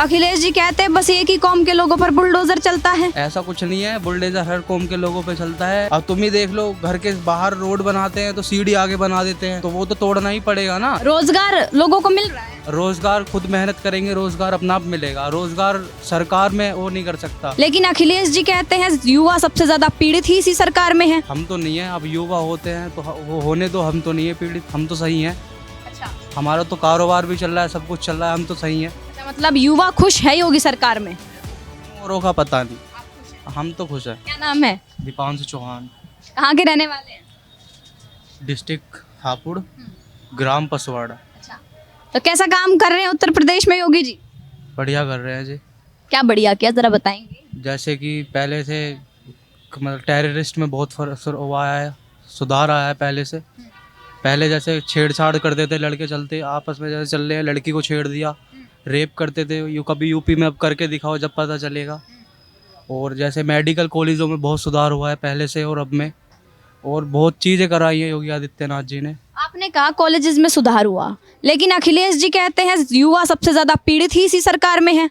अखिलेश जी कहते हैं बस एक ही कौम के लोगों पर बुलडोजर चलता है। ऐसा कुछ नहीं है, बुलडोजर हर कौम के लोगों पे चलता है। अब तुम ही देख लो, घर के बाहर रोड बनाते हैं तो सीढ़ी आगे बना देते हैं, तो वो तो तोड़ना ही पड़ेगा ना। रोजगार लोगों को मिल रहा है। रोजगार खुद मेहनत करेंगे, रोजगार अपना आप मिलेगा। रोजगार सरकार में वो नहीं कर सकता। लेकिन अखिलेश जी कहते हैं युवा सबसे ज्यादा पीड़ित ही इसी सरकार में है। हम तो नहीं है, अब युवा होते हैं तो वो होने दो, हम तो नहीं है पीड़ित, हम तो सही हैं। अच्छा, हमारा तो कारोबार भी चल रहा है, सब कुछ चल रहा है, हम तो सही हैं। मतलब युवा खुश है योगी सरकार में। औरों का पता नहीं, हम तो खुश हैं। क्या नाम है? दीपांशु चौहान, कहाँ के रहने वाले हैं? डिस्ट्रिक्ट हापुड़, ग्राम पसवाड़ा। अच्छा, तो कैसा काम कर रहे हैं उत्तर प्रदेश में योगी जी? बढ़िया कर रहे हैं जी। क्या बढ़िया किया, जरा बताएंगे? जैसे कि पहले से मतलब टेररिस्ट में बहुत फर्क हुआ है, सुधार आया है पहले से। पहले जैसे छेड़छाड़ करते थे लड़के, चलते आपस में जैसे चल रहे हैं, लड़की को छेड़ दिया, रेप करते थे, कभी यूपी में, अब करके दिखाओ जब पता चलेगा। और जैसे मेडिकल कॉलेजों में बहुत सुधार हुआ है पहले से और अब में, और बहुत चीज़ें कराई हैं योगी आदित्यनाथ जी ने। आपने कहा कॉलेजेस में सुधार हुआ, लेकिन अखिलेश जी कहते हैं युवा सबसे ज्यादा पीड़ित ही इसी सरकार में है।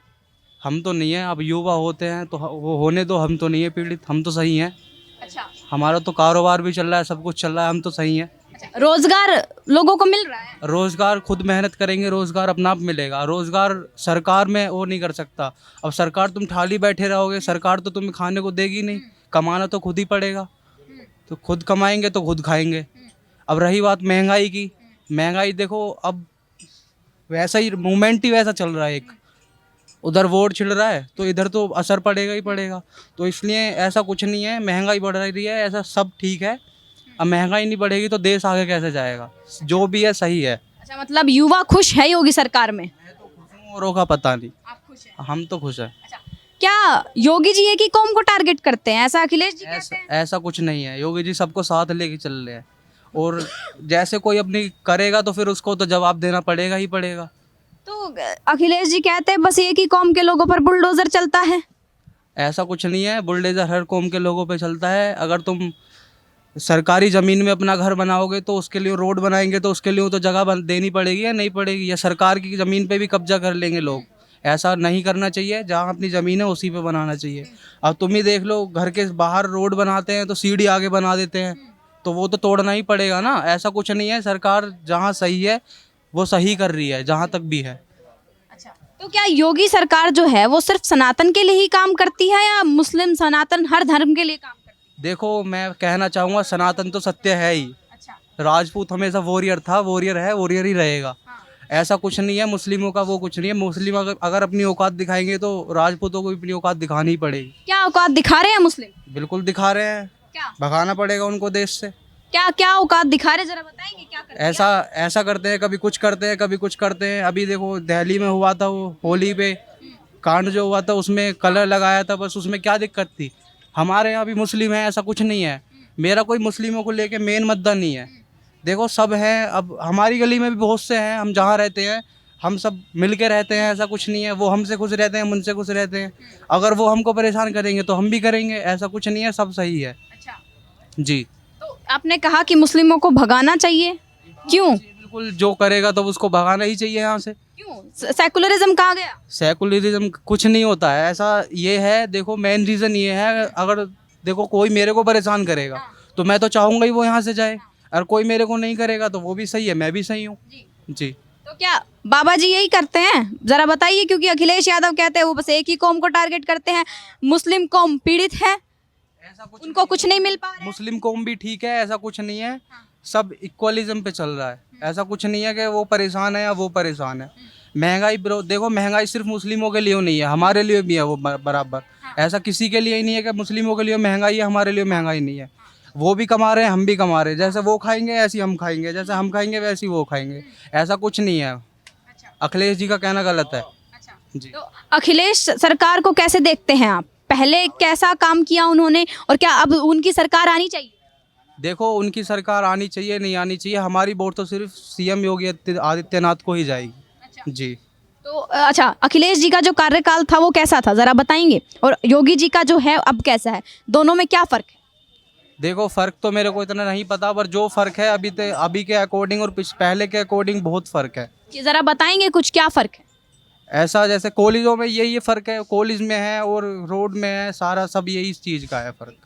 हम तो नहीं है, अब युवा होते हैं तो वो होने दो, हम तो नहीं है पीड़ित, हम तो सही हैं। अच्छा, हमारा तो कारोबार भी चल रहा है, सब कुछ चल रहा है, हम तो सही हैं। रोजगार लोगों को मिल रहा है। रोजगार खुद मेहनत करेंगे, रोजगार अपना आप मिलेगा। रोजगार सरकार में वो नहीं कर सकता। अब सरकार तुम खाली बैठे रहोगे, सरकार तो तुम्हें खाने को देगी नहीं, कमाना तो खुद ही पड़ेगा। तो खुद कमाएंगे तो खुद खाएंगे। अब रही बात महंगाई की, महंगाई देखो अब वैसा ही मूवमेंट ही वैसा चल रहा है। एक उधर वोट छिड़ रहा है तो इधर तो असर पड़ेगा ही पड़ेगा। तो इसलिए ऐसा कुछ नहीं है, महंगाई बढ़ रही है, ऐसा सब ठीक है। अब महंगाई नहीं बढ़ेगी तो देश आगे कैसे जाएगा? जो भी है सही है। अच्छा, मतलब युवा खुश है योगी सरकार में। औरों का पता नहीं, आप खुश हैं? हम तो खुश हैं। अच्छा, क्या योगी जी एक ही कौम को टारगेट करते हैं, ऐसा अखिलेश जी कहते हैं? ऐसा कुछ नहीं है, योगी जी सबको साथ लेके चल रहे हैं। और जैसे कोई अपनी करेगा तो फिर उसको तो जवाब देना पड़ेगा ही पड़ेगा। तो अखिलेश जी कहते हैं बस एक ही कौम के लोगों पर बुलडोजर चलता है। ऐसा कुछ नहीं है, बुलडोजर हर कौम के लोगों पे चलता है। अगर तुम सरकारी ज़मीन में अपना घर बनाओगे तो उसके लिए, रोड बनाएंगे तो उसके लिए तो जगह देनी पड़ेगी या नहीं पड़ेगी? या सरकार की ज़मीन पे भी कब्जा कर लेंगे लोग? ऐसा नहीं करना चाहिए, जहाँ अपनी ज़मीन है उसी पे बनाना चाहिए। अब तुम ही देख लो, घर के बाहर रोड बनाते हैं तो सीढ़ी आगे बना देते हैं, तो वो तो तोड़ना ही पड़ेगा ना। ऐसा कुछ नहीं है, सरकार जहाँ सही है वो सही कर रही है, जहाँ तक भी है। अच्छा, तो क्या योगी सरकार जो है वो सिर्फ सनातन के लिए ही काम करती है या मुस्लिम सनातन हर धर्म के लिए काम करती है? देखो, मैं कहना चाहूँगा सनातन तो सत्य है ही। अच्छा, राजपूत हमेशा वॉरियर था, वॉरियर है, वॉरियर ही रहेगा। हाँ। ऐसा कुछ नहीं है, मुस्लिमों का वो कुछ नहीं है। मुस्लिम अगर अपनी औकात दिखाएंगे तो राजपूतों को भी अपनी औकात दिखानी ही पड़ेगी। क्या औकात दिखा रहे हैं मुस्लिम? बिल्कुल दिखा रहे हैं, क्या भगाना पड़ेगा उनको देश से। क्या क्या औकात दिखा रहे, जरा बताएंगे क्या करते हैं? ऐसा करते हैं, कभी कुछ करते हैं, कभी कुछ करते हैं। अभी देखो दिल्ली में हुआ था वो होली पे कांड जो हुआ था, उसमें कलर लगाया था, बस उसमें क्या दिक्कत थी? हमारे यहाँ भी मुस्लिम है, ऐसा कुछ नहीं है। मेरा कोई मुस्लिमों को लेके मेन मुद्दा नहीं है। देखो सब हैं, अब हमारी गली में भी बहुत से हैं, हम जहाँ रहते हैं हम सब मिल के रहते हैं, ऐसा कुछ नहीं है। वो हमसे खुश रहते हैं, हम उनसे खुश रहते हैं। अगर वो हमको परेशान करेंगे तो हम भी करेंगे, ऐसा कुछ नहीं है, सब सही है। अच्छा, जी, तो आपने कहा कि मुस्लिमों को भगाना चाहिए, क्यों? बिल्कुल, जो करेगा तो उसको भगाना ही चाहिए यहाँ से। क्यों सेकुलरिज्म कहा गया? सेकुलरिज्म कुछ नहीं होता है ऐसा। ये है, देखो मेन रीज़न ये है, अगर देखो कोई मेरे को परेशान करेगा तो मैं तो चाहूँगा ही वो यहाँ से जाए, और कोई मेरे को नहीं करेगा तो वो भी सही है, मैं भी सही हूँ। जी, तो क्या बाबा जी यही करते हैं, जरा बताइए? क्योंकि अखिलेश यादव कहते हैं वो बस एक ही कौम को टारगेट करते हैं, मुस्लिम कौम पीड़ित है, ऐसा कुछ उनको कुछ नहीं मिल पा रहा है। मुस्लिम कौम भी ठीक है, ऐसा कुछ नहीं है। सब इक्वलिज्म पे चल रहा है, ऐसा कुछ नहीं है कि वो परेशान है या वो परेशान है। महंगाई देखो, महंगाई सिर्फ मुस्लिमों के लिए नहीं है, हमारे लिए भी है वो बराबर। ऐसा किसी के लिए ही नहीं है कि मुस्लिमों के लिए महंगाई है, हमारे लिए महंगाई नहीं है। वो भी कमा रहे हैं, हम भी कमा रहे हैं। जैसे वो खाएंगे ऐसे हम खाएंगे, जैसे हम खाएंगे वैसे ही वो खाएंगे। ऐसा कुछ नहीं है। अखिलेश जी का कहना गलत है। जी, तो अखिलेश सरकार को कैसे देखते हैं आप? पहले कैसा काम किया उन्होंने, और क्या अब उनकी सरकार आनी चाहिए? देखो उनकी सरकार आनी चाहिए नहीं आनी चाहिए, हमारी वोट तो सिर्फ सीएम योगी आदित्यनाथ को ही जाएगी। जी, तो अच्छा, अखिलेश जी का जो कार्यकाल था वो कैसा था, जरा बताएंगे? और योगी जी का जो है अब कैसा है, दोनों में क्या फर्क है? देखो फ़र्क तो मेरे को इतना नहीं पता, पर जो फ़र्क है अभी के अकॉर्डिंग और पहले के अकॉर्डिंग बहुत फ़र्क है। कि जरा बताएंगे कुछ, क्या फर्क है? ऐसा जैसे कॉलेजों में यही फ़र्क है, कॉलेज में है और रोड में है, सारा सब यही चीज़ का है फ़र्क।